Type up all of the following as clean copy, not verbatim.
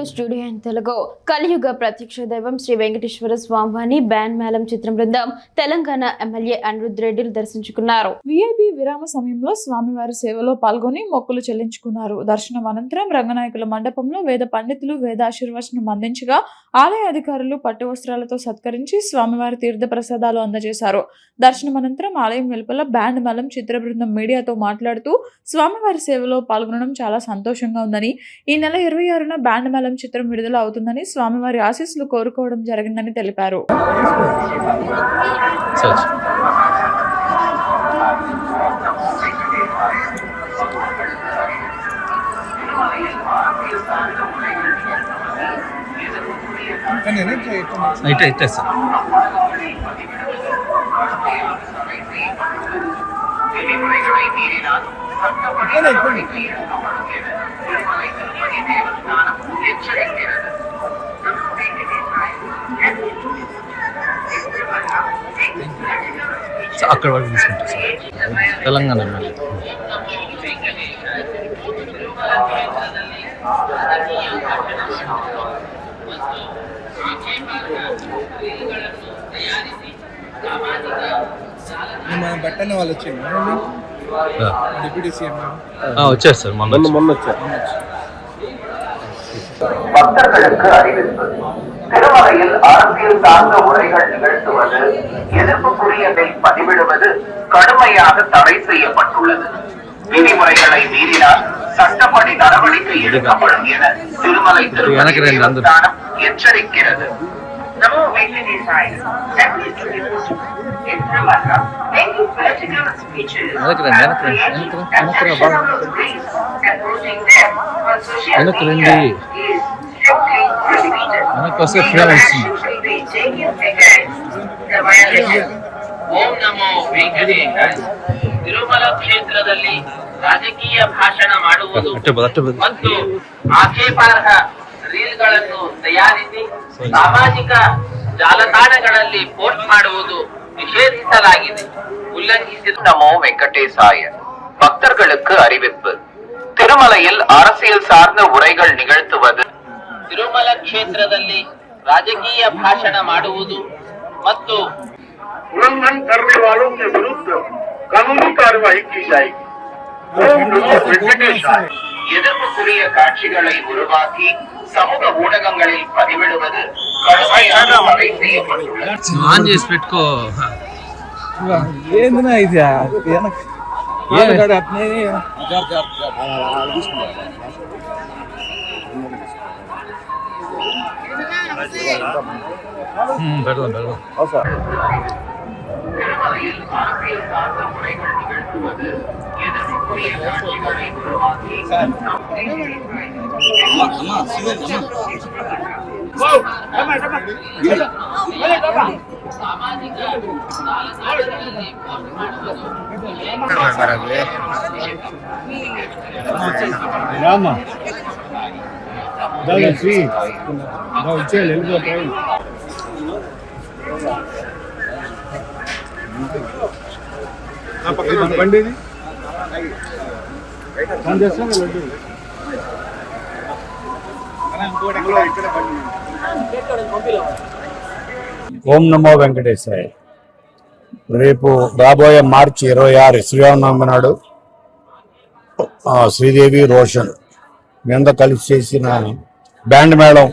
News studio in Telugu. కలియుగ ప్రత్యక్ష దైవం శ్రీ వెంకటేశ్వర స్వామివారిని బ్యాండ్ మేళం చిత్రం బృందం తెలంగాణ ఎమ్మెల్యే అనిరుద్ రెడ్డిలు దర్శించుకున్నారు. విఐపి విరామ సమయంలో స్వామివారి సేవలో పాల్గొని మొక్కులు చెల్లించుకున్నారు. దర్శనం అనంతరం రంగనాయకుల మండపంలో వేద పండితులు వేదాశీర్వచనం అందించగా ఆలయ అధికారులు పట్టు వస్త్రాలతో సత్కరించి స్వామివారి తీర్థ ప్రసాదాలు అందజేశారు. దర్శనం అనంతరం ఆలయం వెలుపల బ్యాండ్ మేళం చిత్ర బృందం మీడియాతో మాట్లాడుతూ స్వామివారి సేవలో పాల్గొనడం చాలా సంతోషంగా ఉందని, ఈ నెల 26న బ్యాండ్ మేళం చిత్రం విడుదల అవుతుందని స్వామివారి ఆశీస్సులు కోరుకోవడం జరిగిందని తెలిపారు. అక్కడ వరకు తీసుకుంటారు సార్. తెలంగాణ ఎమ్మెల్యే బట్టన్న వాళ్ళు వచ్చారు సార్. మొన్న వచ్చారు. பக்தர்களுக்கு அறிவிப்பு. திருமலையில் அரசியல் சார்ந்த உரைகள் நிகழ்த்துவது, எதிர்ப்புக்குரியதை பதிவிடுவது கடுமையாக தடை செய்யப்பட்டுள்ளது. விதிமுறைகளை மீறினால் சட்டப்படி நடவடிக்கை எடுக்கப்படும் என திருமலை தேவஸ்தானம் எச்சரிக்கிறது. நமோ வெங்கடேசாய. ಓಂ ನಮೋ ವೆಂಕಟೇಶ. ತಿರುಮಲ ಕ್ಷೇತ್ರದಲ್ಲಿ ರಾಜಕೀಯ ಭಾಷಣ ಮಾಡುವುದು ಮತ್ತು ಆಕ್ಷೇಪಾರ್ಹ ರೀಲ್ಗಳನ್ನು ತಯಾರಿಸಿ ಸಾಮಾಜಿಕ ಜಾಲತಾಣಗಳಲ್ಲಿ ಪೋಸ್ಟ್ ಮಾಡುವುದು நிஷேதிಸಲಾಗಿದೆ. உல்லங்கிசிது. நமோ வெங்கடேசாய. பக்தர்களுக்கு அறிவிப்பு. திருமலையில் அரசியல் சார்ந்த உரைகள் நிகழ்த்துவது, ತಿರುಮಲ ಕ್ಷೇತ್ರದಲ್ಲಿ ರಾಜಕೀಯ ಭಾಷಣ ಮಾಡುವುದು ಮತ್ತು उल्लंघन करने वालों के विरुद्ध कानूनी कार्रवाई की जाएगी. எதிர்ப்புக்குரிய காட்சிகளை உருவாக்கி சமூக ஊடகங்களில் பதிவிடுவது கடுமையாக தடை செய்யப்பட்டுள்ளது. ఆన్ చేసి పెట్టుకో. ఏందినా ఇది అట్నే పెడదాం. திருமலையில் அரசியல் சார்ந்த உரைகள் நிகழ்த்துவது, எதிர்ப்புக்குரிய காட்சிகளை உருவாக்கி ಸಾಮಾಜಿಕ ಜಾಲತಾಣಗಳಲ್ಲಿ ಪೋಸ್ಟ್ బండిది ఓం నమో వెంకటేశాయ. రేపు రాబోయే మార్చి 26 శ్రీరామనవమి నాడు శ్రీదేవి రోషన్ మీద కలిసి చేసిన బ్యాండ్ మేళం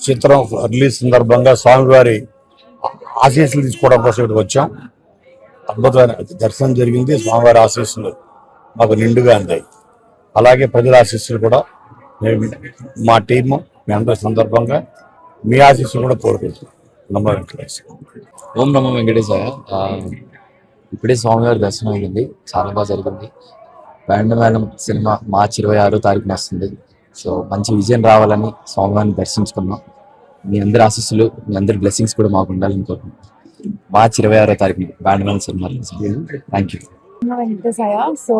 చిత్రం రిలీజ్ సందర్భంగా స్వామివారి ఆశీస్సులు తీసుకోవడం కోసం ఇక్కడికి వచ్చాం. అద్భుతమైన దర్శనం జరిగింది. స్వామివారి ఆశీస్సులు మాకు నిండుగా అందాయి. అలాగే ప్రజల ఆశీస్సులు కూడా మా టీము మీ అందరి సందర్భంగా మీ ఆశీస్సులు కూడా కోరుకుంటున్నాం. నమో వెంకటేశ్వర. ఓం నమో వెంకటేశాయ. ఇప్పుడే స్వామివారి దర్శనం అయింది, చాలా బాగా జరిగింది. బ్యాండ్ మేళం సినిమా మార్చి 26వ తారీఖున వస్తుంది. సో మంచి విజయం రావాలని స్వామివారిని దర్శించుకున్నాం. మీ అందరి ఆశీస్సులు, మీ అందరి బ్లెస్సింగ్స్ కూడా మాకు ఉండాలని కోరుకుంటున్నాం. మార్చి 26వ తారీఖున Band Melam cinema. Thank you. వెంకటేశాయ. So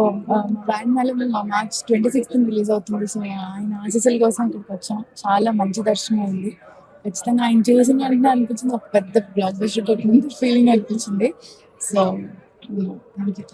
Band Melam March 26th release అవుతుంది. సో ఆయన ఆశీస్సుల కోసం ఇక్కడికి వచ్చాం. చాలా మంచి దర్శనం అయింది. ఖచ్చితంగా ఆయన చూసిన వెంటనే అనిపించింది ఒక పెద్ద బ్లాక్ బస్టర్ కొట్టినంత ఫీలింగ్ అనిపించింది. So thank you.